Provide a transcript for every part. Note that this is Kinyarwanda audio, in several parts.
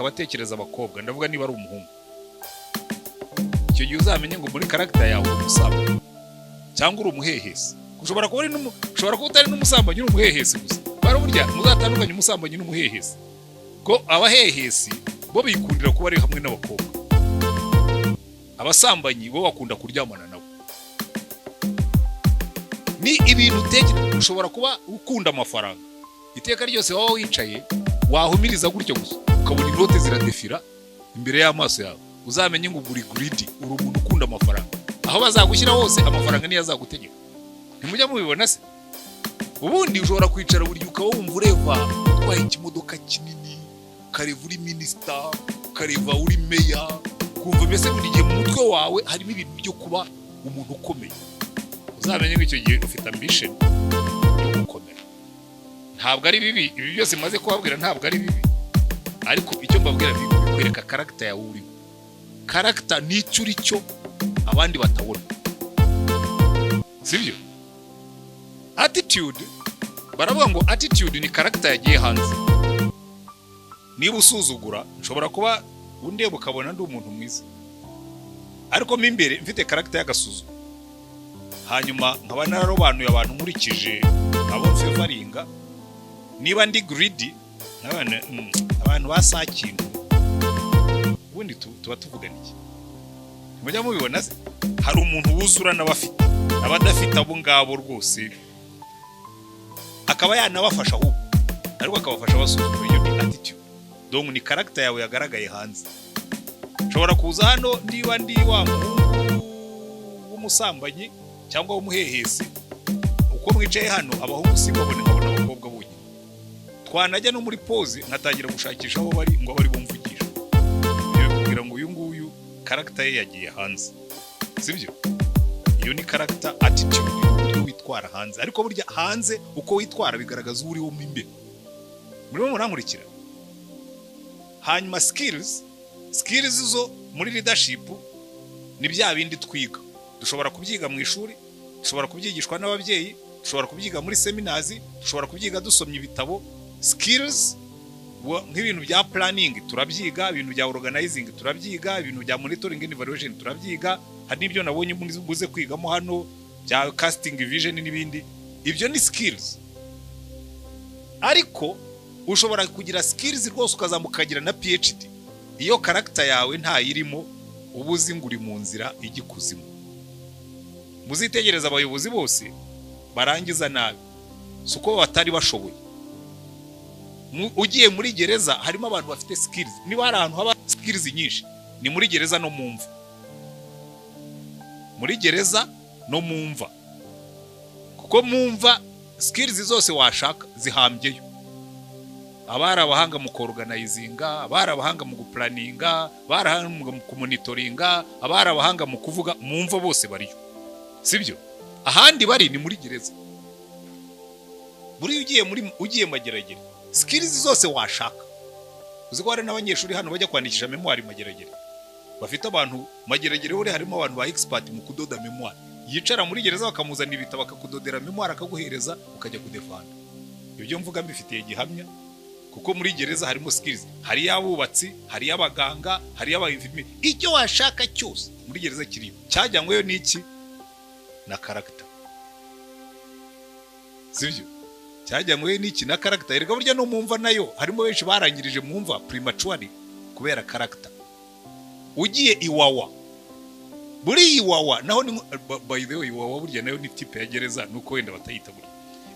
akabatekereza abakobwa ndavuga niba ari umuhungu icyo gihe uzamenye ngo muri character yawe umusambanyi cyangwa uri umuhehesi ushobora kuba utari n'umusambanyi uri umuhehesi gusa baraburya muzatandukanye umusambanyi n'umuhehesi ko abahehesi bo bikundira kuba ari hamwe n'abakobwa abasambanyi bo bakunda kuryamana nabo ni ibintu utekereza ushobora kuba ukunda amafaranga iteka ryose waba wicaye wahumiriza gutyo gusa ukabona inote ziradefira imbere y'amaso yawe uzamenye ngo uri greedy uri umuntu ukunda amafaranga aho bazagushyira hose amafaranga niyo azagutegeka ntimujya mubibona se ubundi ushobora kwicara buri ukaba wumva ureva utwaye ikimodoka kinini ukareva uri minister ukareva uri meya kumva mbese buri gihe mu mutwe wawe harimo ibintu byo kuba umuntu ukomeye uzamenye ngo icyo gihe ufite ambition yo gukomera ntabwo ari bibi ibi byose maze kubabwira ntabwo ari bibi ariko icyo mbabwira bikwereka character yawe uri character nicyo uri cyo abandi batabona sibyo attitude baravuga ngo attitude ni character yagiye hanze niba usuzugura nshobora kuba undeba ukabona ndi umuntu mwiza ariko mo imbere mfite character y'agasuzu hanyuma nkaba nararobanuye abantu nkurikije abo mfevaringa niba ndi greedy abantu basakintu ubundi tuba tuvugana iki mujya mubibona se hari umuntu wuzura n'abafite abadafite abo ngabo rwose akaba yanabafasha ahubwo ariko akabafasha basuzugura iyo ni attitude donc ni character yawe yagaragaye hanze ushobora kuza hano ndiba ndi wa umusambanyi cyangwa umuhehesi uko mwicaye hano abahungu simbabone nkabona abakobwa bunye twanajya no muri pause nkatangira gushakisha aho bari ngo bari bumvugisha kugira ngo uyu nguyu character ye yagiye hanze sibyo iyo ni character attitude uko witwara hanze ariko burya hanze uko witwara bigaragaza uri wo imbere muri murankurikira hanyuma skills zo muri leadership ni bya bindi twiga dushobora kubyiga mu ishuri dushobora kubyigishwa n'ababyeyi dushobora kubyiga muri seminars dushobora kubyiga dusomye ibitabo skills nk'ibintu bya planning turabyiga ibintu bya organizing turabyiga ibintu bya monitoring and evaluation turabyiga hari n'ibyo nabonye muze kwigamo hano bya casting vision n'ibindi ibyo ni skills ariko ushobora kugira skills rwose ukazamukagira na PhD iyo character yawe ntayirimo ubuzi nguri mu nzira igikuzimu muzitegereza abayobozi bose barangiza nabi suko batari bashoboye ugiye muri gereza harimo abantu bafite skills niba hari ahantu haba skills nyinshi ni muri gereza no mumva muri gereza no mumva kuko mumva skills zose washaka zihambyeyo abari abahanga mu organizinga abari abahanga mu guplaninga abari abahanga mu kumonitoringa abari abahanga mu kuvuga mumva bose bariyo sibyo ahandi bari ni muri gereza buri ugiye mageragere skills zose washaka uzi ko hari n'abanyeshuri hano bajya kwandikisha memoire mageragere bafite abantu mageragere hore harimo abantu ba expert mu kudoda memoire yicara muri gereza bakamuzana ibitabo bakakudodera memoire akaguhereza ukajya kudefanda ibyo mvuga mbifitiye gihamya kuko muri gereza harimo skills hari yabubatsi hari yabaganga hari yabayifimi icyo washaka cyose muri gereza kiriyo cyajyangweyo niki na character sivyo cyajyangweyo niki na character erega burya no mumva nayo harimo benshi barangirije mumva prematurely kubera character ugiye iwawa buri iwawa naho ni by the way iwawa burya nayo ni type ya gereza nuko wenda batayita buri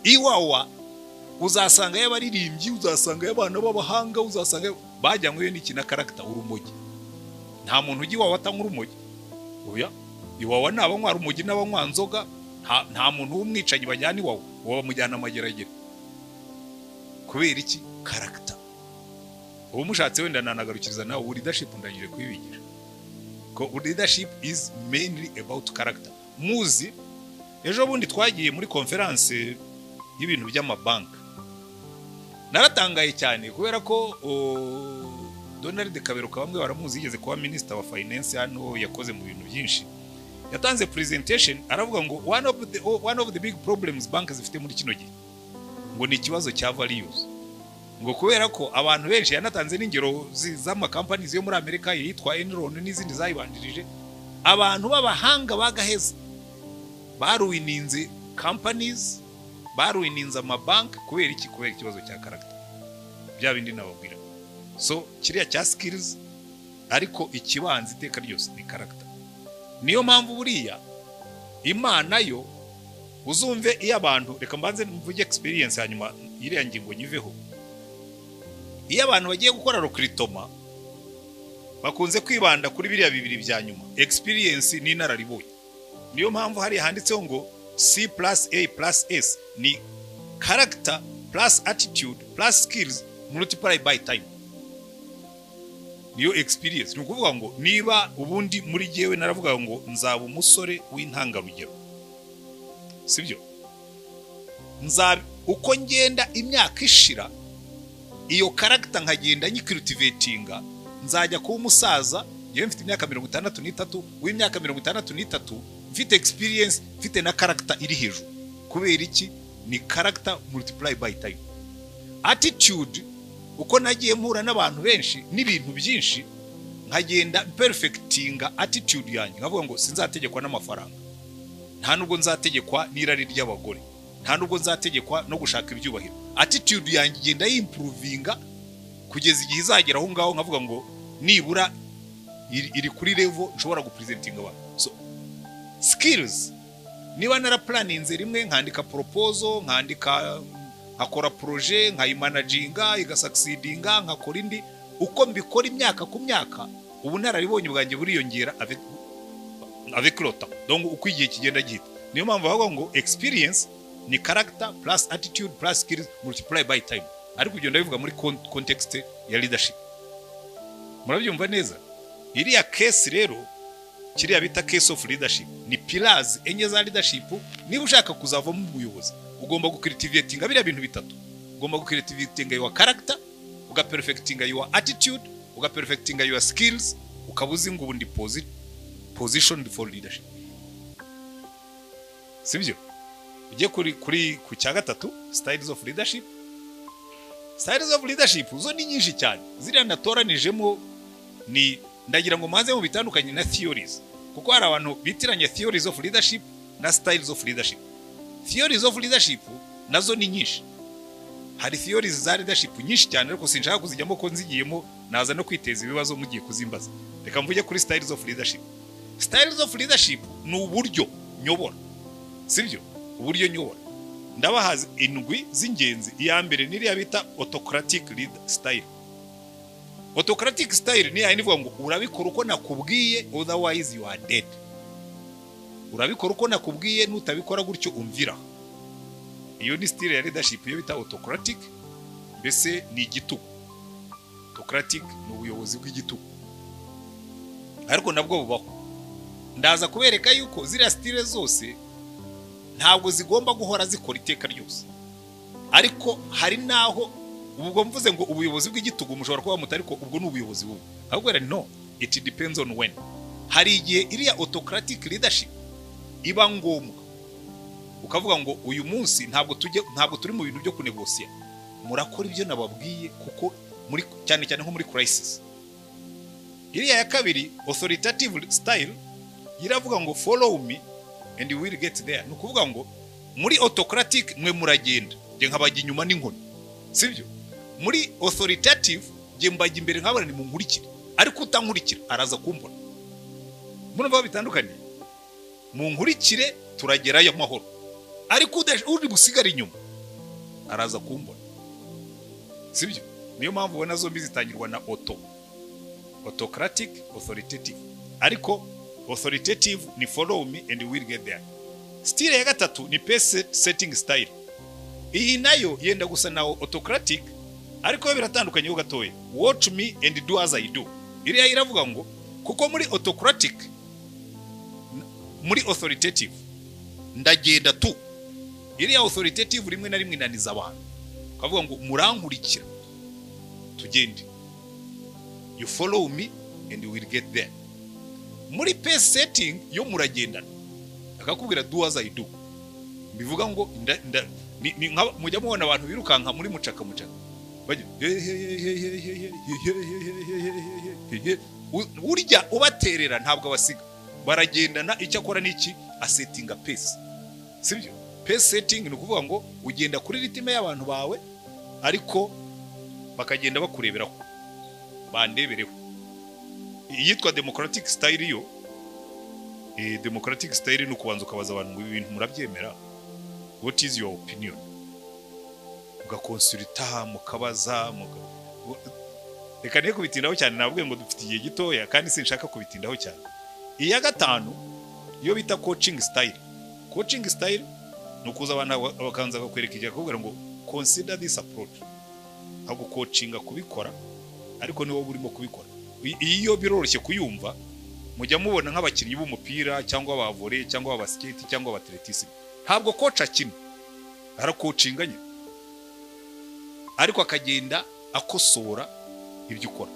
iwawa uzasanga y'abaririmbyi uzasanga y'abana b'abahanga uzasanga bajyanywe n'iki na character urumogi nta muntu ugi wawe atanga urumogi oya iwawa nabanywa urumogi n'abanywa nzoga nta muntu w'umwicanyi bajyana iwawe bamujyana amageragere kubera iki character ubu mushatse wenda nanagarukiriza nawe leadership ndangije kubibigisha ko leadership is mainly about character muzi ejo bundi twagiye muri conference y'ibintu by'amabanki naratangaye cyane kubera ko Donald Kaberuka bamwe baramuzi yigeze kuba minister wa finance hano yakoze mu bintu byinshi yatanze presentation aravuga ngo one of the big problems banks zifite muri kino gihe ngo ni ikibazo cya values ngo kubera ko abantu benshi yanatanze n'ingero z'ama companies yo muri Amerika yitwa Enron n'izindi zayibandirije abantu b'abahanga bagaheza baruininze companies baruininze amabank kubera iki kubera ikibazo cya character bya bindi nababwira so kiriya cya skills ariko ikibanza iteka ryose ni character niyo mpamvu buriya Imana yo uzumve iyo abantu reka mbanze mvuge experience hanyuma iriya ngingo nyiveho iyo abantu bagiye gukora recruitment bakunze kwibanda kuri biriya bibiri bya nyuma experience ni nararibonye niyo mpamvu hari handitseho ngo C+A+S ni character plus attitude plus skills multiplied by time niyo experience ni ukuvuga ngo niba ubundi muri jewe naravuga ngo nzaba umusore w'intangarugero sibyo nzaba uko ngenda imyaka ishira iyo character nkagenda nyicultivatinga nzajya kuba umusaza yewe mfite imyaka 63 w'imyaka 63 mfite experience mfite na character iri hejuru kubera iki ni character multiply by time attitude uko nagiye mpura n'abantu benshi n'ibintu byinshi nkagenda perfectinga attitude yanjye nkavuga ngo sinzategekwa n'amafaranga nta nubwo nzategekwa n'irari ry'abagore nta nubwo nzategekwa no gushaka ibyubahiro attitude yanjye igenda yimprovinga kugeza igihe izagera aho ngaho nkavuga ngo nibura iri kuri level nshobora gupresentinga abantu so skills niba naraplaninze rimwe nkandika proposal nkakora projet nkayimanaginga igasucceedinga nkakora indi uko mbikora imyaka ku myaka ubu nararibonye ubwanjye buriyongera avec le temps donc uko igihe kigenda gihita niyo mpamvu bavuga ngo experience ni character plus attitude plus skills multiply by time ariko ugenda bivuga muri context ya leadership murabyumva neza iriya case rero kiriya bita case of leadership ni pillars enye za leadership niba ushaka kuzava mu buyobozi ugomba gucultivatinga biriya bintu bitatu ugomba gucultivatinga your character ugaperfectinga your attitude ugaperfectinga your skills ukabuzinga ubundi position for leadership sibyo ujye kuri ku cya gatatu styles of leadership zo ni nyinshi cyane ziriya natoranijemo ni ndagira ngo maze mu bitandukanye na theories kuko hari abantu bitiranya theories of leadership na styles of leadership theories of leadership nazo ni nyinshi hari theories za leadership nyinshi cyane ariko sinshaka kuzijyamo ko nzigiyemo naza no kwiteza ibibazo mugiye kuzimbaza reka mvuge kuri styles of leadership ni uburyo nyobora sibyo uburyo nyobora ndabahaza indwi z'ingenzi iya mbere niriya bita autocratic style autocratic style ni ayivuga ngo urabikora uko nakubwiye otherwise you are dead urabikora uko nakubwiye nutabikora gutyo umvira iyo ni style ya leadership yo bita autocratic mbese ni igitugu autocratic ni ubuyobozi bw'igitugu ariko nabwo bubaho ndaza kubereka yuko ziriya style zose ntabwo zigomba guhora zikora iteka ryose ariko hari naho ubwo mvuze ngo ubuyobozi bw'igitugu mushobora kuba mutari ko ubwo ni ubuyobozi bubi ahubwo no it depends on when hari igihe iriya autocratic leadership iba ngombwa ukavuga ngo uyu munsi ntabwo turi mu bintu byo kunegosiya murakora ibyo nababwiye kuko muri cyane nko muri crisis iriya ya kabiri authoritative style iravuga ngo follow me and we will get there nukuvuga ngo muri autocratic mwe muragenda je nkabajya inyuma n'inkoni sibyo muri authoritative je mbajya imbere nkabara ni munkurikire ariko utankurikira araza kumbona murumva bitandukanye munkurikire turagerayo amahoro ariko uri busigara inyuma araza kumbona sibyo niyo mpamvu ubona zombi zitangirwa na autocratic authoritative ariko authoritative ni follow me and we will get there style ya gatatu ni pace setting style iyi nayo yenda gusa na autocratic ariko biratandukanye ho gatoye watch me and do as I do iriya iravuga ngo kuko muri autocratic muri authoritative ndagenda tu iriya authoritative rimwe na rimwe inaniza abantu kavuga ngo murankurikira tugende you follow me and we will get there muri pace setting yo muragendana akakubwira do as I do bivuga ngo mujya mubona abantu birukanka muri mucaka urya ubaterera ntabwo abasiga baragendana. Icyo akora niki asettinga pace, sibyo? Pace setting ni ukuvuga ngo ugenda kuri ritime y'abantu bawe ariko bakagenda bakureberaho bandebereho. Iyitwa democratic style yo democratic style ni ukubanza ukabaza abantu ngo ibintu murabyemera, what is your opinion, ugakonsulta mukabaza reka ne kubitindaho cyane. Nabwiye ngo dufite igihe gitoya kandi sinshaka kubitindaho cyane. Iya gatanu iyo bita coaching style. Coaching style ni ukuza abantu bakanza bakwereka igihe akubwira ngo consider this approach, ahubwo coachinga kubikora ariko niwo burimo kubikora. Iyo biroroshye kuyumva, mujya mubona nk'abakinnyi b'umupira cyangwa aba volley cyangwa aba skate cyangwa aba athleticism, ntabwo coach akina, aracoachinga nyine ariko akagenda akosora ibyo ukora.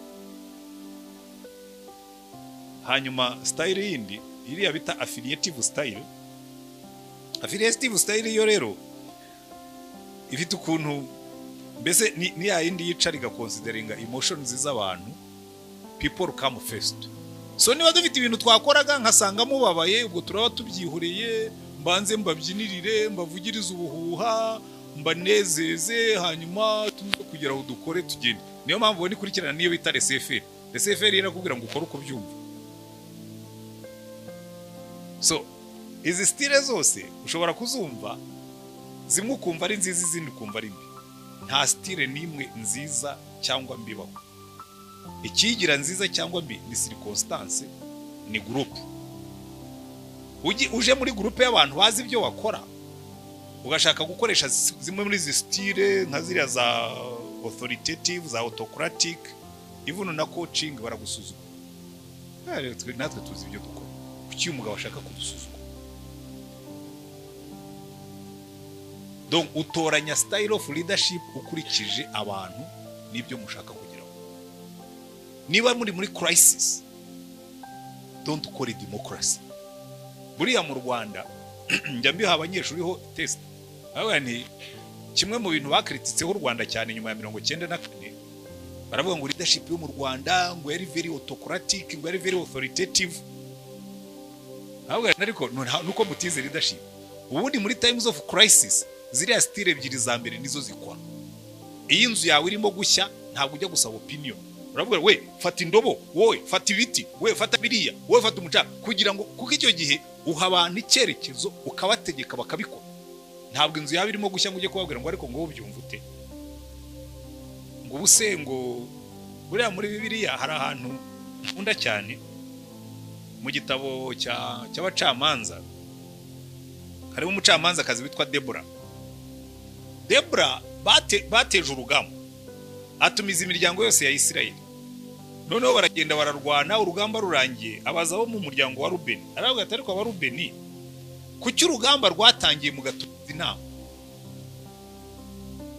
Hanyuma style yindi iriya bita affiliative style. Affiliative style yo rero ifite ukuntu mbese ni ya yindi yicara igaconsideringa emotions z'abantu, people come first. So niba dufite ibintu twakoraga nkasanga mubabaye, ubwo turaba tubyihuriye, mbanze mbabyinirire, mbavugiriza ubuhuha, mbanezeze, hanyuma tuze kugira aho dukore tugende. Niyo mpamvu ni kurikirana niyo bita reseferi. Reseferi irakubwira ngo ukore uko byumva. So izi style zose ushobora kuzumva, zimwe ukumva ari nziza, izindi ukumva ari mbi. Nta style nimwe nziza cyangwa mbibaho. Ikigira nziza cyangwa mbi ni circumstance, ni group. Uje muri group y'abantu bazi ibyo wakora, ugashaka gukoresha zimwe muri izi style nka ziriya za authoritative, za autocratic, even na coaching, baragusuzuma. Natwe tuzi ibyo dukora. Kuki umugabo ashaka kudusuzuma? Donc utoranya style of leadership ukurikije abantu nibyo mushaka kugeraho. Niba muri crisis, don't call it democracy. Buriya mu Rwanda njya mbiha abanyeshuri ho test. Abandi kimwe mu bintu bakrititseho u Rwanda cyane nyuma ya 94, baravuga ngo leadership yo mu Rwanda ngo yari very autocratic, ngo yari very authoritative. Ariko nuko mutize leadership. Ubundi muri times of crisis ziriya style ebyiri za mbere nizo zikora. Iyi nzu yawe irimo gushya ntabwo ujya gusaba opinion. Uravuga we fata indobo, wowe fata ibiti, we fata biriya, wowe fata umucanga, kugira ngo kuko icyo gihe uha abantu icyerekezo ukabategeka bakabikora. Ntabwo inzu yawe irimo gushya ngo ujye kubabwira ngo ariko ngo byumva ute, ngo ubuse ngo buriya muri Bibiliya hari ahantu nkunda cyane mu gitabo cy'abacamanza. Harimo umucamanza kazi witwa Debora. Debora bateje urugamba, atumiza imiryango yose ya Isirayeli. Noneho baragenda bararwana, urugamba rurangiye, abaza bo mu muryango wa Rubeni. Aravuga ati ariko aba Rubeni, kuki urugamba rwatangiye mu gatuza inama?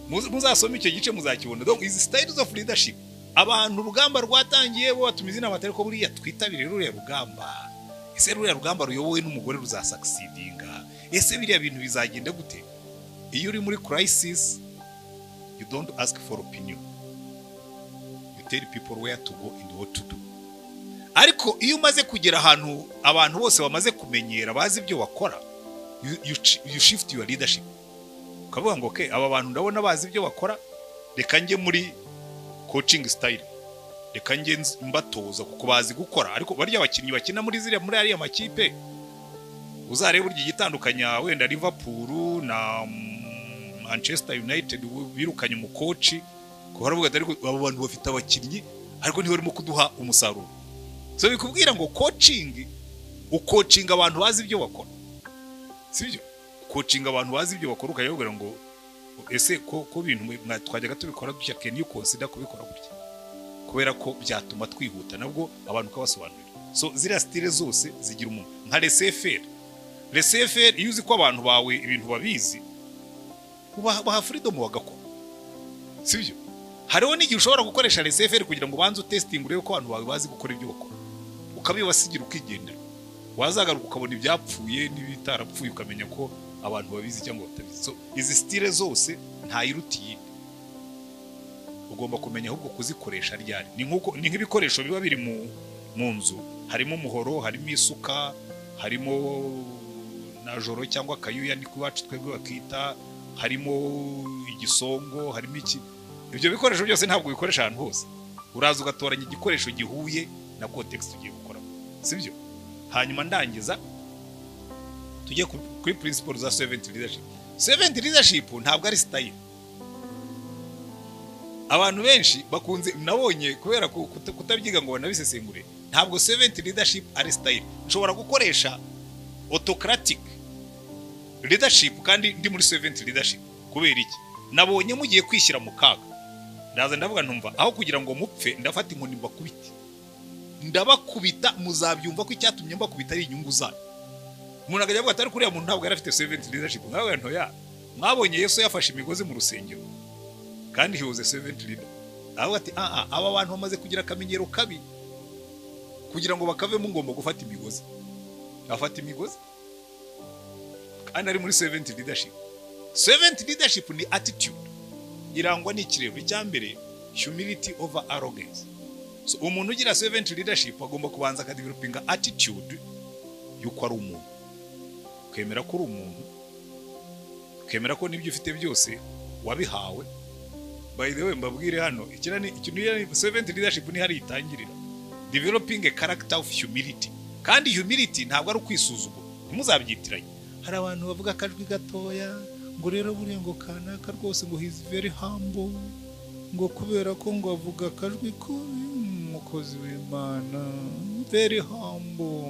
Muzasoma icyo gice muzakibona. Donc izi styles of leadership, abantu urugamba rwatangiye bo batumiza inama, ariko buriya twitabire ruriya rugamba. Ese ruriya rugamba ruyobowe n'umugore ruzasucceedinga? Ese biriya bintu bizagenda gute? Iyo uri muri crisis, you don't ask for opinion. You tell people where to go and what to do. Ariko iyo umaze kugera ahantu abantu bose bamaze kumenyera, bazi ibyo bakora, you shift your leadership. Ukavuga ngo okay, aba bantu ndabona bazi ibyo bakora, reka njye muri coaching style, reka njye mbatoza kuko bazi gukora. Ariko barya abakinnyi bakina muri ariya makipe, uzarebe burya igitandukanya wenda Liverpool na Manchester United birukanye mu coach, ko haravuga ariko abo bantu bafite abakinnyi ariko niho barimo kuduha umusaruro. So bikubwira ngo coaching, ucoachinga abantu bazi ibyo bakora, sibyo? Coaching abantu bazi ibyo bakora, ukayobora ngo ese ko bintu twajyaga tubikora dushya, can you consider kubikora gutya, kubera ko byatuma twihuta nabwo abantu kabasobanurira. So ziriya style zose zigira umuntu nka laissez-faire. Laissez-faire iyo uzi ko abantu bawe ibintu babizi, ubaha freedom bagakora, sibyo? Hariho n'igihe ushobora gukoresha laissez-faire kugira ngo banze testing urebe ko abantu bawe bazi gukora ibyo bakora, ukabibasigira ukigendera. Wazagaruka ukabona ibyapfuye n'ibitarapfuye, ukamenya ko abantu babizi cyangwa batabizi. So izi style zose nta irutiye. ugomba kumenya ahubwo kuzikoresha ryari. Ni nk'ibikoresho biba biri mu nzu, harimo umuhoro, harimo isuka, harimo najoro cyangwa kayuya ni kuwacu twebwe bakita, harimo igisongo, harimo iki. Ibyo bikoresho byose ntabwo bikoresha ahantu hose. Uraza ugatoranya igikoresho gihuye na context ugiye gukora, sibyo? Hanyuma ndangiza tujye kuri principle za servant leadership. Servant leadership ntabwo ari style. Abantu benshi bakunze, nabonye kubera kutabyiga ngo banabisesengure, ntabwo servant leadership ari style. Nshobora gukoresha autocratic leadership kandi ndi muri servant leadership. Kubera iki? Nabonye mugiye kwishyira mu kaga. Ndaza ndavuga ntumva, aho kugira ngo mupfe ndafata inkoni mbakubite. Ndabakubita, muzabyumva ko icyatumye mbakubita ari inyungu zanyu. Umuntu akajya avuga atari kuriya muntu ntabwo yari afite servant leadership. Nkawe ntoya, mwabonye Yesu yafashe imigozi mu rusengero kandi he was a servant leader. Aho ati aba bantu bamaze kugira akamenyero kabi, kugira ngo bakavemo ngomba gufata imigozi. Afata imigozi kandi ari muri servant leadership. Servant leadership ni attitude irangwa n'ikirego cyambere, humility over arrogance. So umuntu ugira servant leadership agomba kubanza akadevelopinga attitude yuko ari umuntu, kwemera ko uri umuntu, kwemera ko nibyo ufite byose wabihawe. By the way, mbabwire hano ikintu servant leadership ni hari itangirira, developing a character of humility. Kandi humility ntabwo ari ukwisuzugura, ntimuzabyitiranye. Hari abantu bavuga akajwi gatoya ngo rero buriya ngo kanaka rwose ngo he is very humble, ngo kubera ko ngo avuga akajwi ko umukozi w'Imana, very humble.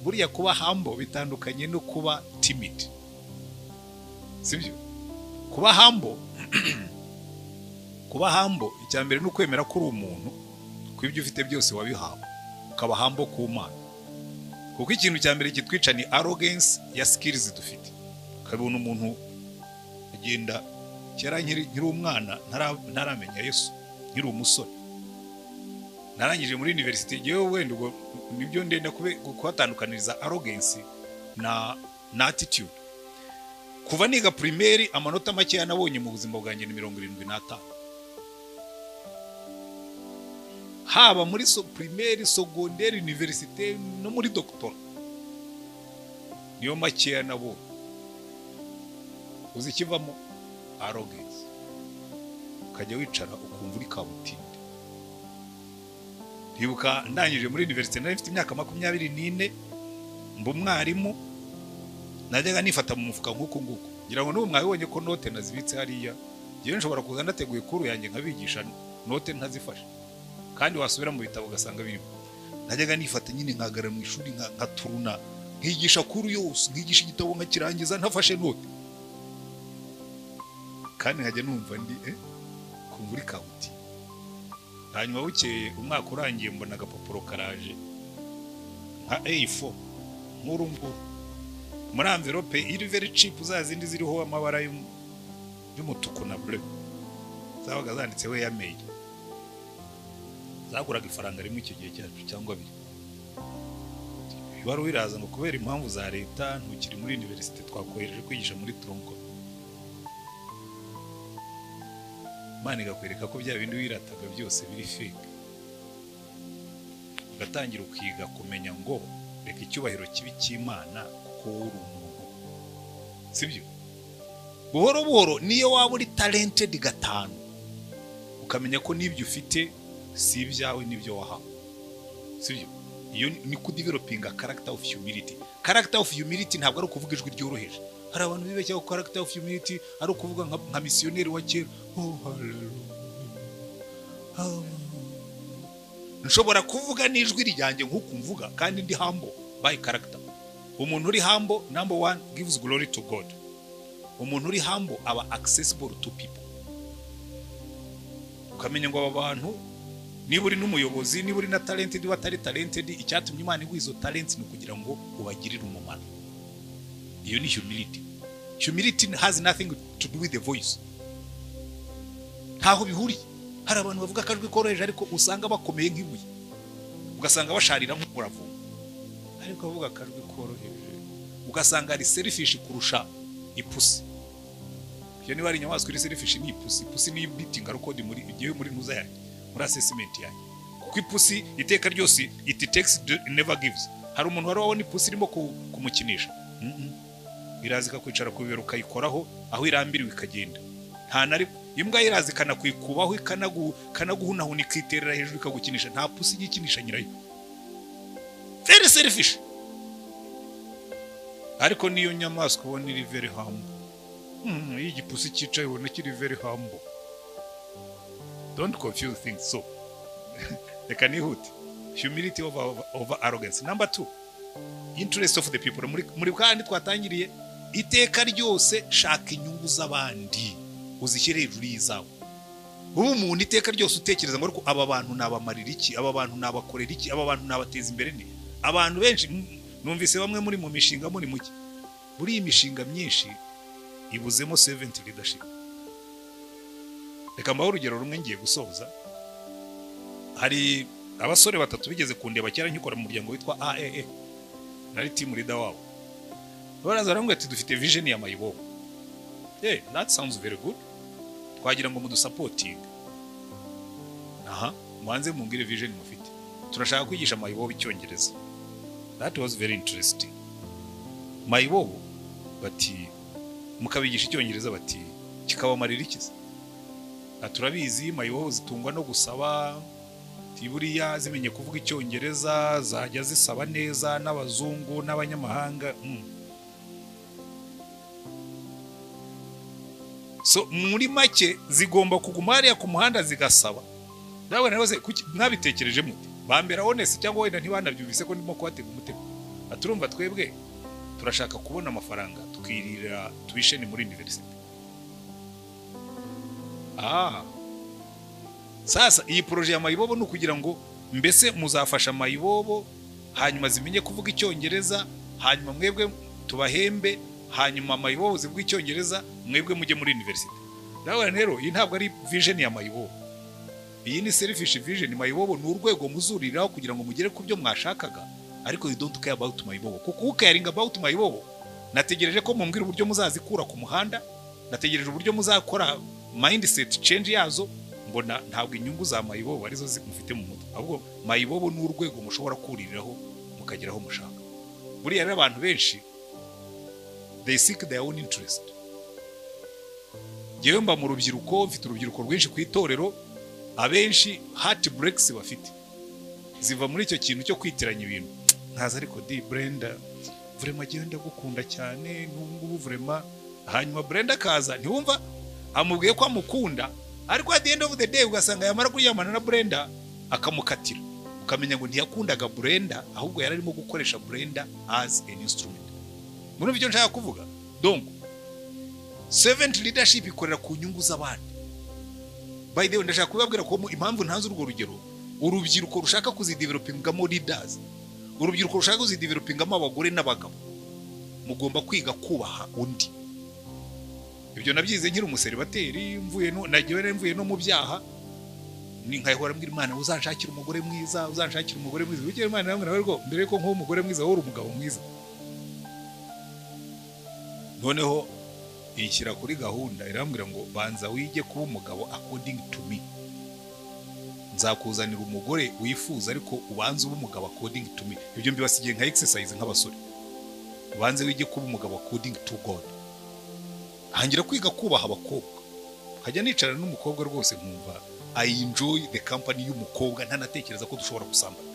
Buriya kuba humble bitandukanye no kuba timid, sibyo? Kuba humble icyambere ni ukwemera ko uri umuntu, ko ibyo ufite byose wabihawe, ukaba humble ku Mana. Kuko ikintu cyambere kitwica ni arrogance ya skills dufite. Kabona umuntu agenda, kera nkiri umwana ntaramenya Yesu, nkiri umusore, narangije muri university, yewe wenda ubwo nibyo ndenda kuhatandukaniriza arrogance na attitude. Kuva niga primaire amanota make yanabonye mu buzima bwanjye ni 75. Haba muri primaire, secondaire, université no muri doctorat, niyo make yanabonye. Uzi kivamo arrogance, ukajya wicara ukumva uri kabutinde. Ndibuka ndangije muri université nari mfite imyaka 24, mba umwarimu, najyaga nifata mu mufuka nk'uko nguko. Ngira ngo n'ubu mwabonye ko note nazibitse hariya. Ngiye nshobora kuza ndateguye kuru yanjye nkabigisha note ntazifashe, kandi wasubira mu bitabo ugasanga birimo. Najyaga nifata nyine nkagara mu ishuri nkaturuna, nkigisha kuru yose, nkigisha igitabo nkakirangiza ntafashe note. Kandi nkajya numva ndi kumva uri kabuti. Hanyuma bukeye umwaka urangiye mbona agapapuro karaje nka A4 nkuru nguru muri envelope iri very cheap, zazindi ziriho amabara y'umutuku na bleu, zabaga zanditseho YANYU. Zaguraga ifaranga rimwe icyo gihe cyacu cyangwa biri. Wari wiraza ngo kubera impamvu za leta ntukiri muri university, twakohereje kwigisha muri tronco. Imana igakwereka ko bya bindi wirataga byose biri fake. Ugatangira ukiga kumenya ngo reka icyubahiro kibi cy'Imana kuko uri umuntu, sibyo? Buhoro buhoro niyo waba uri talented gatanu, ukamenya ko nibyo ufite si ibyawe nibyo wahawe, sibyo? Iyo ni kudevelopinga character of humility. Character of humility ntabwo ari ukuvuga ijwi ryoroheje. Hari abantu bibeshya ko character of humility ari ukuvuga nka missionnaire wa kera, oh hallelujah. Nshobora kuvuga n'ijwi ryanjye nk'uko mvuga kandi ndi humble by character. Umuntu uri humble, number one, gives glory to God. Umuntu uri humble aba accessible to people. Ukamenya ngo aba bantu, niba uri n'umuyobozi, niba uri na talented batari talented, icyatumye Imana iguha izo talents ni kugira ngo ubagirire umumaro. Iyo ni humility. Humility has nothing to do with the voice. Ntaho bihuri. Hari abantu bavuga akajwi koroheje ariko usanga bakomeye nk'ibuye, ugasanga basharira nk'umuravu. Ariko bavuga akajwi koroheje ugasanga ari selfish kurusha ipusi. iyo niba ari inyamaswa iri selfish ni ipusi ni beating record muri igihe muri ntuza yanyu muri assessment yanyu kuko ipusi iteka ryose it takes never gives hari umuntu wari wabona ipusi irimo kumukinisha irazi kwicara ku bibero ukayikoraho aho irambiriwe ikagenda nta nari imbwa irazi kanakwikubaho kanaguhunahuna ikiterera hejuru ikagukinisha nta pusi igikinisha nyirayo very selfish ariko niyo nyamaswa ubona iri very humble iyi gipusi cyicaye ubona kiri very humble don't confuse things so reka nihute humility over arrogance. Number 2, interest of the people. Muri kandi twatangiriye iteka ryose shaka inyungu z'abandi uzishyire hejuru y'izawe. Umuntu iteka ryose utekereza ngo aba bantu nabamarira iki, aba bantu nabakorera iki, aba bantu nabateza imbere ni. Abantu benshi numvise bamwe muri mu mishinga muri muke. Buri imishinga myinshi ibuzemo servant leadership. Reka mbaho urugero rumwe ngiye gusoza. Hari abasore batatu bigeze kundeba cyara nkikora mu muryango witwa AAA. Nari team leader wabo. Baraza rango ati dufite vision ya mayibobo. That sounds very good. Twagira ngo mudu supporting. Mwanze mungire vision mufite. Turashaka kwigisha mayibobo icyongereza. That was very interesting. Mayibobo bati mukabigisha icyongereza bati kikabamarira ikiza. Turabizi mayibobo zitungwa no gusaba tiburiya zimenye kuvuga icyongereza zajya zisaba neza n'abazungu n'abanyamahanga. So muri make zigomba kuguma hariya ku muhanda zigasaba. Nawe nawe mwabitekereje mute? Bambera honest cyangwa wenda ntibanabyumvise ko ndimo kubatega umutego. Aturumva twebwe turashaka kubona amafaranga tukirira tuition muri university. Sasa iyi projet ya mayibobo no kugira ngo mbese muzafasha mayibobo hanyuma zimenye kuvuga icyongereza hanyuma mwebwe tubahembe hanyuma mayibobo zivuga icyongereza mwebwe mujye muri university. Nawe rero iyi ntabwo ari vision ya mayibobo. Iyi ni selfish vision. Mayibobo ni urwego muzuriraho kugira ngo mugere ku byo mwashakaga, ariko you don't care about mayibobo. Kuko ucaring about mayibobo nategereje ko mumbwira uburyo muzazikura ku muhanda, nategereje uburyo muzakora mindset change yazo. Mbona ntabwo inyungu za mayibobo arizo zimufite mu mutwe, ahubwo mayibobo ni urwego mushobora kuririraho mukageraho mushaka. Buriya rero abantu benshi they seek their own interest. Yewe mba mu rubyiruko, mfite urubyiruko rwinshi ku itorero, abenshi heart breaks bafite ziva muri icyo kintu cyo kwitiranya ibintu. Nkaza ariko di Brenda vraiment genda gukunda cyane n'ubu vraiment, hanyuma Brenda kaza ntiwumva amubwiye ko amukunda, ariko at the end of the day ugasanga yamara kuyamana na Brenda akamukatira, ukamenya ngo ntiyakundaga Brenda ahubwo yari arimo gukoresha Brenda as an instrument. Muri byo nshaka kuvuga, donc servant leadership ikorera ku nyungu z'abandi. By the way ndashaka kubabwira ko impamvu ntanze urwo rugero, urubyiruko rushaka kuzidevelopingamo leaders, urubyiruko rushaka kuzidevelopingamo abagore n'abagabo, mugomba kwiga kubaha undi. Ibyo nabyize nkiri umuseribateri, mvuye no mu byaha, ni nkayihora mbwira Imana uzanshakira umugore mwiza, uzanshakira umugore mwiza. Bikira Imana namwe nawe rwo mbere ko nk'umugore mwiza wowe umugabo mwiza. Noneho ishyira kuri gahunda irambwira ngo banza wige kuba umugabo according to me. Nzakuzanira umugore wifuza ariko ubanze uba umugabo according to me. Ibyo mbibasigiye nka exercise nk'abasore. Ubanze wige kuba umugabo according to God. Hangira kwiga kubaha abakobwa. Hajya nicarana n'umukobwa rwose nkumva I enjoy the company y'umukobwa, ntanatekereza ko dushobora gusambana.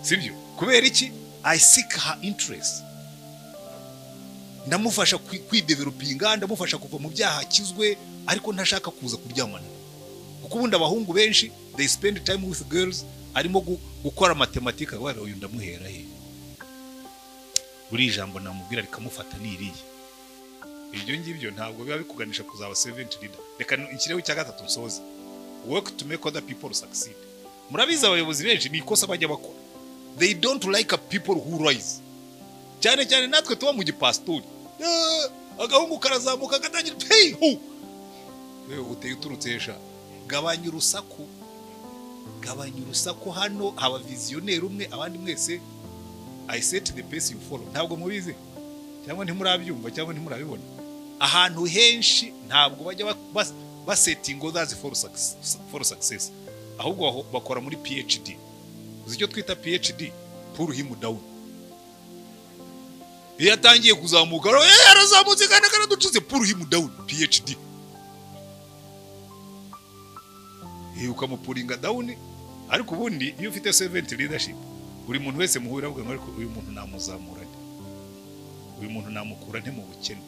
Sibyo? Kubera iki? I seek her interest. Ndamufasha kwidevelopinga, ndamufasha kuva mu byaha akizwe, ariko ntashaka kuza kuryamana. Kuko ubundi abahungu benshi they spend time with girls arimo gukora matematika, wari uyu ndamuhera he. Buri jambo namubwira rikamufata niriye. Ibyo ngibyo ntabwo biba bikuganisha kuzaba servant leader. Reka inkireho cya gatatu nsoze. Work to make other people succeed. Murabiza abayobozi benshi ni ikosa bajya bakora. They don't like people who rise. Cyane cyane natwe tuba mu gipastori. Agahungu karazamuka gatangira hey ho. Wewe uteye uturutsesha. Gabanya urusaku hano aba visionnaire umwe abandi mwese I set the pace you follow. Ntabwo mubizi. cyangwa ntimurabyumva cyangwa ntimurabibona ahantu henshi ntabwo bajya basetting others for success ahubwo bakora muri PhD uzi icyo twita PhD pull him down iyo atangiye kuzamuka yarazamutse kandi karaducuze pull him down PhD ukamupuringa down ariko ubundi iyo ufite servant leadership buri muntu wese muhurira avuga ngo uyu muntu namuzamura uyu muntu namukura nte mu bukene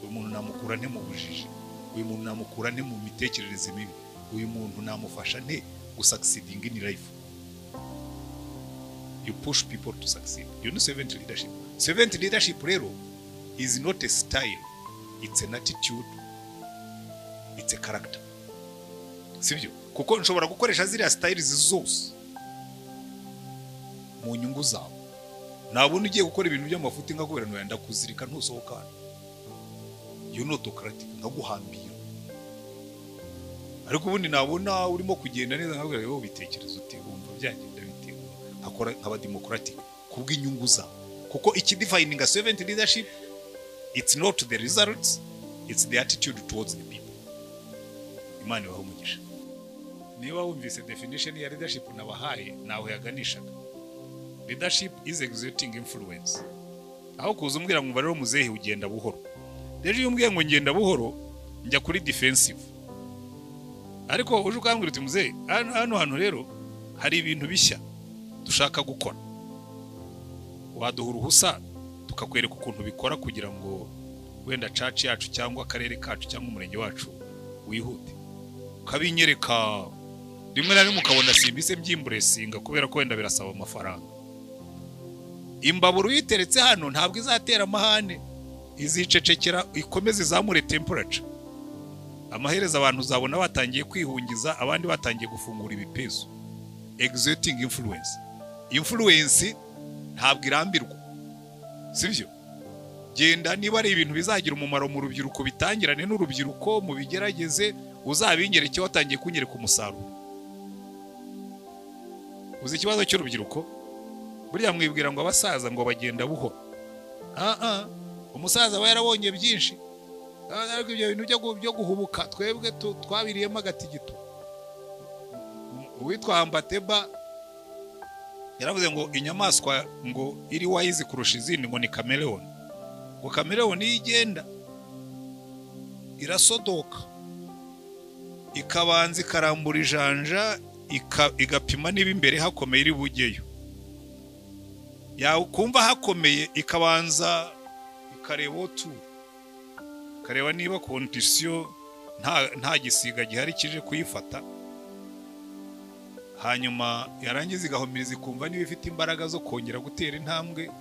uyu muntu namukura nte mu bujiji uyu muntu namukura nte mu mitekerereze mibi uyu muntu namufasha nte gusucceeding in life. You push people to succeed. You know servant leadership. Servant leadership rero is not a style, it's an attitude, it's a character. Sibyo? Kuko nshobora gukoresha ziriya styles zose mu nyungu zawe. Nabona ugiye gukora ibintu by'amafuti ngakubera no yanda kuzirika ntusohokana. You know autocratic ngaguhambira. Ariko ubundi nabona urimo kugenda neza nkabwira yo bitekerezo uti wumva byagenda bite akora nkaba democratic kubw'inyungu zawe. Kuko iki defining a servant leadership, it's not the results, it's the attitude towards the people. Imana ibahe umugisha. Niba wumvise definition ya leadership nabahaye naho yaganishaga. Leadership is exerting influence. Aho kuza umbwira ngo rero muzehe ugenda buhoro. Rero iyo umbwiye ngo ngenda buhoro njya kuri defensive. Ariko uje ukambwira uti muzehe hano rero hari ibintu bishya dushaka gukora. Waduha uruhusa tukakwereka ukuntu bikora kugira ngo wenda church yacu cyangwa akarere kacu cyangwa umurenge wacu wihute. Kabinyereka rimwe na rimwe ukabona simbise byimburesinga kubera ko wenda birasaba amafaranga. Imbaburu yiteretse hano ntabwo izatera amahane, izicecekera ikomeze zamure temperature. Amahereza abantu zabona batangiye kwihungiza, abandi batangiye gufungura ibipezo. Exerting influence. Influence ntabwo irambirwa. Sivyo? Genda niba ari ibintu bizagira umumaro mu rubyiruko bitangirane n'urubyiruko mu bigerageze uzabingereke watangiye kunyereka umusaruro. Uzi ikibazo cy'urubyiruko buriya mwibwira ngo abasaza ngo bagenda buhoro. Umusaza we yarabonye byinshi. Ariko ibyo bintu byo guhubuka twebwe twabiriyemo agatigito. Uwitwa Ambateba yaravuze ngo inyamaswa ngo iri wise kurusha izindi ngo ni chameleon. Ngo chameleon igenda irasodoka ikabanza ikarambura ijanja igapima niba imbere hakomeye iri bugeyo. Kumva hakomeye ikabanza ikareba kareba niba condition nta gisiga gihari kije kuyifata. Hanyuma yarangiza igahomiriza ikumva niba ifite imbaraga zo kongera gutera intambwe.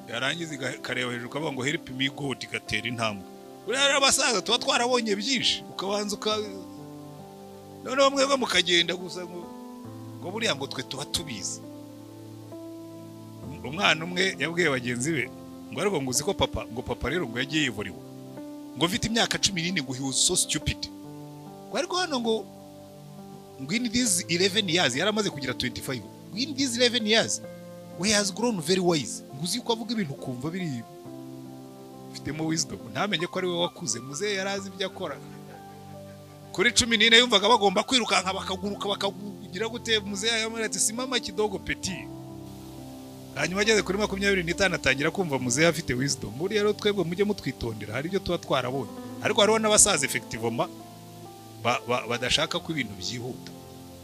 Yarangiza ikareba hejuru kavuga ngo help me God igatera intambwe. Uriya abasaza tuba twarabonye byinshi ukabanza noneho mwebwe mukagenda gusa ngo buriya ngo twe tuba tubizi. Umwana umwe yabwiye bagenzi be ngo ariko ngo uziko papa rero ngo yagiye yivuriwe ngo mfite imyaka 14 ngo he was so stupid. Ngo ariko hano ngo in these 11 years yaramaze kugira 25. In these 11 years we has grown very wise. Ngo uziko avuga ibintu kumva biri fitemo wisdom. Ntamenye ko ari we wakuze muzehe yarazi ibyo akora. Kuri 14 yumvaga bagomba kwirukanka bakaguruka bakagira gute muzehe yamara ati simama kidogo petit. Hanyuma ageze kuri 25 atangira kumva muzehe afite wisdom. Muri rero twebwe mujye mutwitondera hari ibyo tuba twarabonye. Ariko hariho n'abasaza effectivement badashaka ko ibintu byihuta.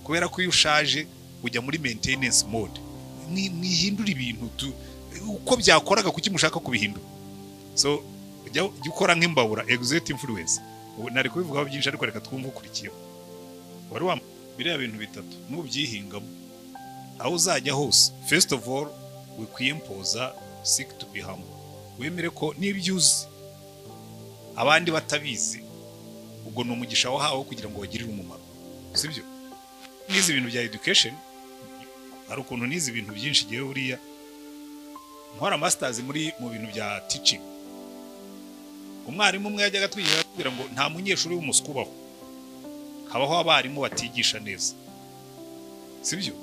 Kubera ko iyo ushaje ujya muri maintenance mode. Mwihindura ibintu uko byakoraga kuki mushaka kubihindura. So ujya ukora nk'imbabura exert influence. Nari kubivugaho byinshi ariko reka twumve ukurikiyeho. Wari biriya bintu bitatu nubyihingamo aho uzajya hose. First of all wikwiyempoza seek to be humble. Wemere ko nibyuzi abandi batabizi ubwo no umugisha wahawe kugira ngo bagirire umumaro. Sibyo? Nizi ibintu bya education ari ukuntu nizi ibintu byinshi giye uriya nkora masters mu bintu bya teaching. Umwarimu umwe yajyaga twigira kugira ngo nta munyeshuri w'umuskubaho habaho abarimu batigisha neza. Sibyo?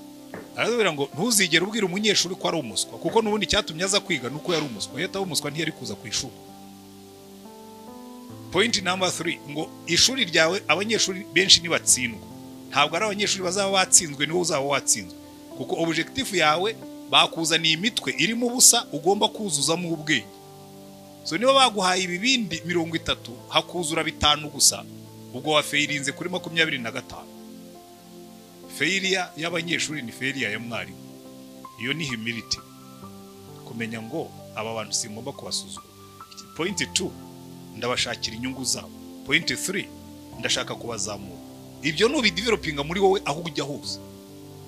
arazubira ngo ntuzigere ubwira umunyeshuri ko ari umuswa kuko nubundi cyatumye aza kwiga nuko yari umuswa yeta umuswa ntiyari kuza ku ishuri. Point number 3 ngo ishuri ryawe abanyeshuri benshi nibatsindwa ntabwo ari abanyeshuri bazaba batsinzwe niwo uzaba watsinzwe kuko objective yawe bakuzaniye imitwe irimo ubusa ugomba kuzuzamo ubwenge. So niba baguhaye ibibindi 30 hakuzura 5 gusa ubwo wafeirinze kuri 25. Failure y'abanyeshuri ni failure ya mwarimu. Iyo ni humility. Kumenya ngo aba bantu singomba kubasuzuma. Point 2 ndabashakira inyungu zabo. Point 3 ndashaka kubazamura. Ibyo no bidevelopinga muri wowe aho ujya hose.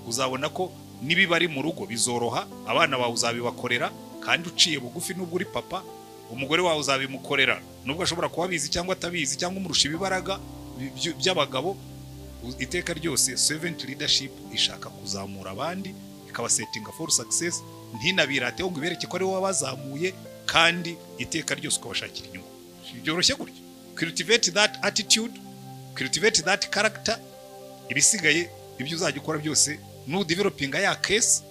Uzabona ko nibi bari mu rugo bizoroha abana bawe uzabibakorera kandi uciye bugufi nubwo uri papa umugore wawe uzabimukorera nubwo ashobora kuba bizi cyangwa atabizi cyangwa umurusha ibibaraga by'abagabo. Iteka ryose servant leadership ishaka kuzamura abandi ikaba settinga for success ntinabirate ngo ibereke ko ari wowe wabazamuye kandi iteka ryose ukabashakira inyungu. Byoroshye gutyo. Cultivate that attitude, cultivate that character. Ibisigaye ibyo uzajya ukora byose no developing ya case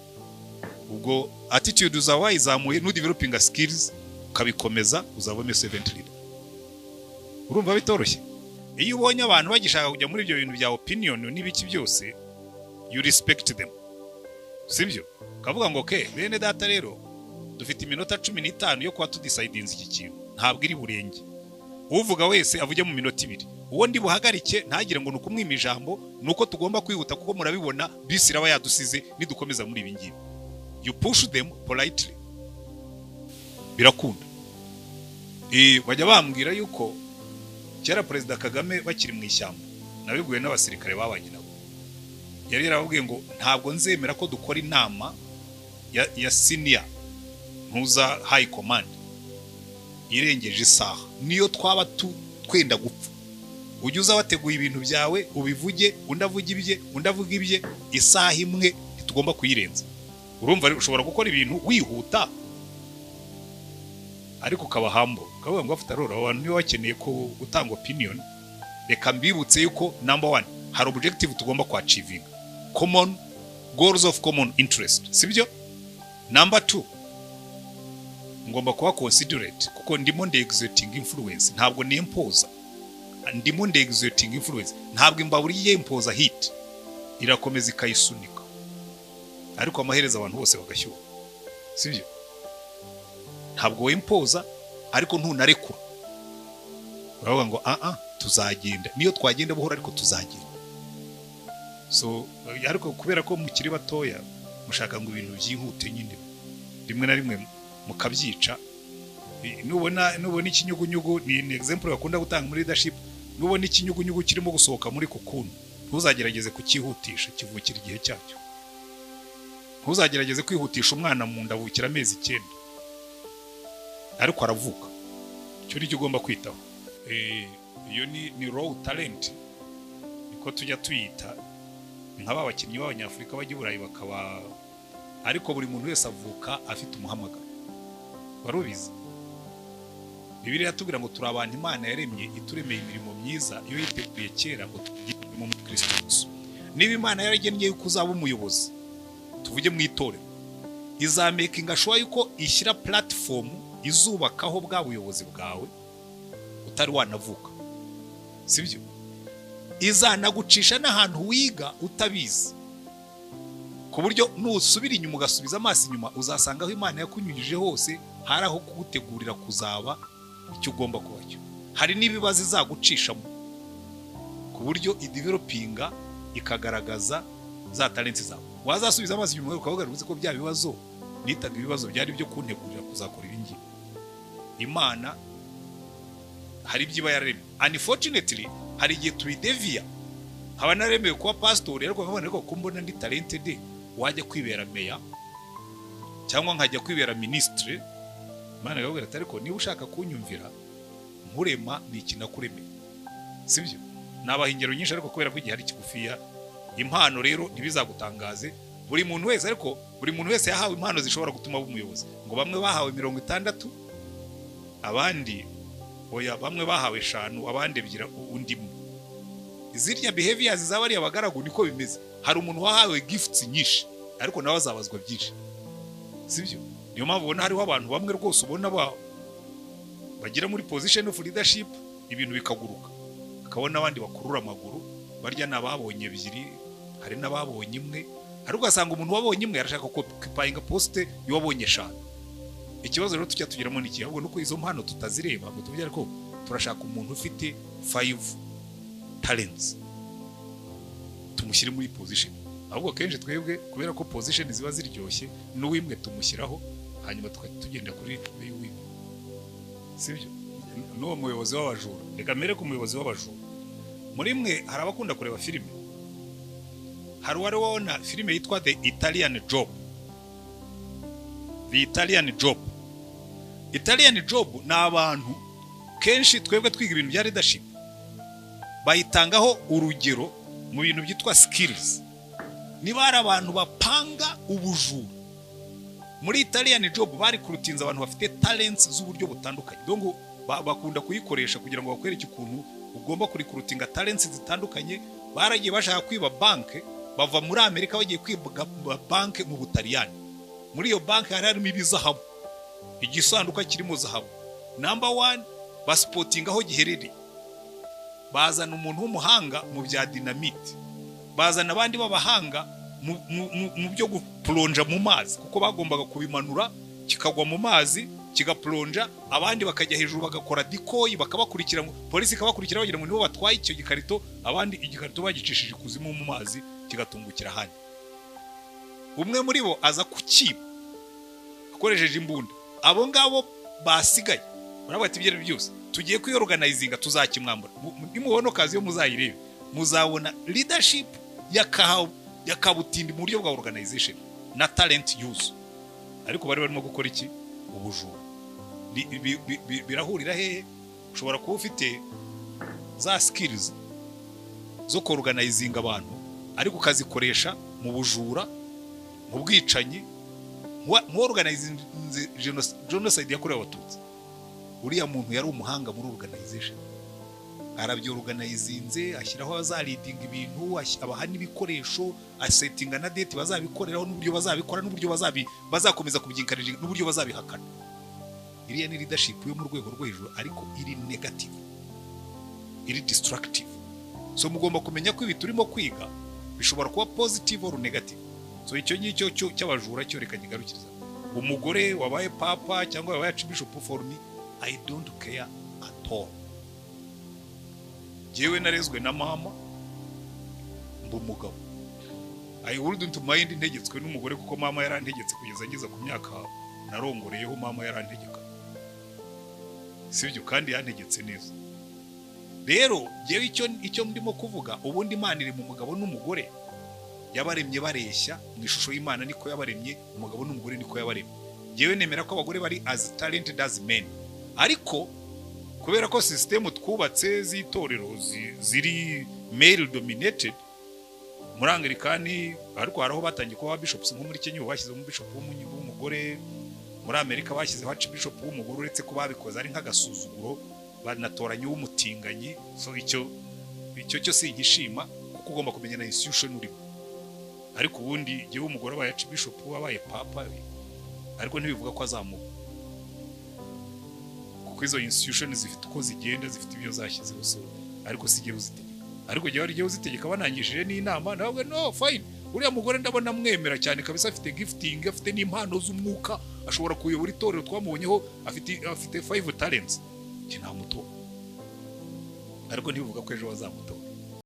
ubwo attitude uzawa izamuye no developing skills ukabikomeza uzabone servant leader. Urumva bitoroshye. Iyo ubonye abantu bagishaka kujya muri ibyo bintu bya opinion n'ibiki byose you respect them. Sibyo? Kavuga ngo okay bene data rero dufite iminota 15 yo kwa tudecidinze iki kintu ntabwo iri burenge. Uvuga wese avuge mu minota 2. Uwo ndi buhagarike ntagire ngo nukumwima ijambo nuko tugomba kwihuta kuko murabibona bisi raba yadusize nidukomeza muri ibi ngibi. You push them politely. Birakunda. Bajya bambwira yuko kera Perezida Kagame bakiri mu ishyamba nabiguye n'abasirikare babanye nabo. Yari yarababwiye ngo ntabwo nzemera ko dukora inama ya senior ntuza high command irengeje isaha niyo twaba twenda gupfa. Ujye uza wateguye ibintu byawe ubivuge undavuga ibye undavuga ibye isaha imwe ntitugomba kuyirenza. Urumva ushobora gukora ibintu wihuta ariko ukaba humble kavuga ngo afite arora abantu niyo bakeneye ko gutanga opinion. Reka mbibutse yuko number 1 hari objective tugomba ku achieving common goals of common interest. Sibyo? Number 2 ngomba kuba considerate kuko ndimo exerting influence ntabwo ni impose. Ndimo exerting influence ntabwo imbaburiye impose hit irakomeza ikayisunika ariko amahereza abantu bose bagashyuha. Sibyo? Ntabwo we impose ariko ntunarekura. Uravuga ngo tuzagenda niyo twagenda buhora ariko tuzagenda. So ariko kubera ko mukiri batoya mushaka ngo ibintu byihute nyine rimwe na rimwe mukabyica. Nubona ikinyugunyugu ni example bakunda gutanga muri leadership. Nubona ikinyugunyugu kirimo gusohoka muri kukuntu ntuzagerageze kukihutisha kivukira igihe cyacyo. Ntuzagerageze kwihutisha umwana mu nda avukira amezi 9 ariko aravuka. Cyo nicyo ugomba kwitaho. Iyo ni raw talent niko tujya tuyita nk'aba bakinnyi b'abanyafrika bajya Burayi bakaba ariko buri muntu wese avuka afite umuhamagaro. Warubizi Bibiliya tubwira ngo turi abantu Imana yaremye ituremeye imirimo myiza iyo yiteguye kera ngo tugire mu Kristo Yesu. Niba Imana yaragennye yuko uzaba umuyobozi tuvuge mu itorero izamakinga sure yuko ishyira platform izubakaho bwa buyobozi bwawe utari wanavuka. Sibyo? Izanagucisha n'ahantu wiga utabizi ku buryo nusubira inyuma ugasubiza amaso inyuma uzasanga aho Imana yakunyujije hose hari aho kugutegurira kuzaba icyo ugomba kuba cyo. Hari n'ibibazo izagucishamo ku buryo idevelopinga ikagaragaza za talents zawe. Wazasubiza amaso inyuma ukavuga ko bya bibazo nitaga ibibazo byari byo kuntegurira kuzakora ibingi. Imana hari byiba yaremye. Unfortunately hari igihe tubidevia. Haba naremewe kuba pastor ariko nkabona ko kumbona ndi talented wajya kwibera meya cyangwa nkajya kwibera ministre. Imana yabwira ati ariko niba ushaka kunyumvira nkurema ni ikinakuremeye. Sibyo? Nabaha ingero nyinshi ariko kubera ko igihe hari kigufiya impano rero ntibizagutangaze. Buri muntu wese ariko buri muntu wese yahawe impano zishobora gutuma bumuyobozi. Ngo bamwe bahawe 60 abandi oya bamwe bahawe 5 abandi ebyira undi mu. Izirya behaviors z'abari abagaragu niko bimeze. Hari umuntu wahawe gifts nyinshi ariko nawe azabazwa byinshi sibyo niyo mpamvu ubona hariho abantu bamwe rwose ubona bagira muri position of leadership ibintu bikaguruka akabona abandi bakurura amaguru barya nababonye ebyiri hari nababonye imwe ariko asanga umuntu wabonye imwe arashaka ko kipayinga poste yobonye 5 ikibazo rero tujya tugiramo niki ahubwo nuko izo mpano tutazireba ngo tuvuge ariko turashaka umuntu ufite 5 talents tumushyire muri position ahubwo kenshi twebwe kubera ko position ziba ziryoshye n'uwimwe tumushyiraho hanyuma tugenda kuri wimwe sibyo no muyobozi w'abajura reka mere ku muyobozi w'abajura muri mwe hari abakunda kureba filime hari wari wabona filime yitwa The Italian Job ni abantu kenshi twebwe twiga ibintu bya leadership bayitangaho urugero mu bintu byitwa skills niba ari abantu bapanga ubujura muri Italian Job bari kurutinza abantu bafite talents z'uburyo butandukanye donc bakunda kuyikoresha kugira ngo bakwereke ukuntu ugomba kurikurutinga talents zitandukanye baragiye bashaka kwiba banke bava muri Amerika bagiye kwiba banke mu Butaliyani muri iyo banke harimo ibizahabu igisanduka kirimo zahabu number 1 basportinga aho giherereye bazana umuntu w'umuhanga mu bya dynamite bazana abandi babahanga mu byo guplonja mu mazi kuko bagombaga kubimanura kikagwa mu mazi kigaplonja abandi bakajya hejuru bagakora dikoyi bakabakurikira polisi ikabakurikira bagira ngo nibo batwaye icyo gikarito abandi igikarito bagicishije kuzimu mu mazi kigatungukira hano umwe muri bo aza kukiba akoresheje imbunda abo ngabo basigaye barabati ibyo byose tugiye kuyorganizinga tuzakimwambura nimubona kazi yo muzayirebe muzabona leadership yakabutindi mu buryo bwa organization na talent use ariko bari barimo gukora iki ubujura birahurira hehe ushobora kuba ufite za skills zo organizinga abantu ariko ukazikoresha mu bujura mu bwicanyi mu organizing genocide yakorewe abatutsi uriya muntu yari umuhanga muri organization arabyo organizinze ashyiraho azalidinga ibintu abaha n'ibikoresho asettinga na date bazabikoreraho n'uburyo bazabikora n'uburyo bazakomeza kubyinkarije n'uburyo bazabihakana iriya ni leadership yo mu rwego rwo hejuru ariko iri negative iri destructive so mugomba kumenya ko ibi turimo kwiga bishobora kuba positive or negative so icyo ngicyo cy'abajura cyo reka kigarukiriza umugore wabaye papa cyangwa wabaye archbishop for me I don't care at all jewe narezwe na mama mbumugabo I wouldn't mind ntegetswe n'umugore kuko mama yarantegetse kugeza ngeza ku myaka narongoreyeho mama yarantegeka sibyo kandi yantegetse neza rero jewe icyo ndimo kuvuga ubundi Imana iri mu mugabo n'umugore yabaremye bareshya mu ishusho y'Imana niko yabaremye umugabo n'umugore niko yabaremye jewe nemera ko abagore bari as talented as men ariko kubera ko system twubatse z'itorero ziri male dominated muri Anglikani ariko haraho batangiye kuba bishops nko muri Kenya bashyize mu bishop w'umugore muri Amerika bashyizeho archbishop w'umugore uretse ko babikoze ari nk'agasuzuguro banatoranye w'umutinganyi so icyo sinkishima kuko ugomba kumenya na institution uri ariko ubundi gihe umugore abaye archbishop wabaye papa ariko ntibivuga ko azamuka kuko izo institution zifite uko zigenda zifite ibyo zashyizeho so ariko sigiye uzitegeka ariko gihe wari uzitegeka banangishije n'inama nawe no fine uriya mugore ndabona mwemera cyane kabisa afite gifting afite n'impano z'umwuka ashobora kuyobora itorero twamubonyeho afite 5 talents nta muto ariko ntibivuga ko ejo bazamutora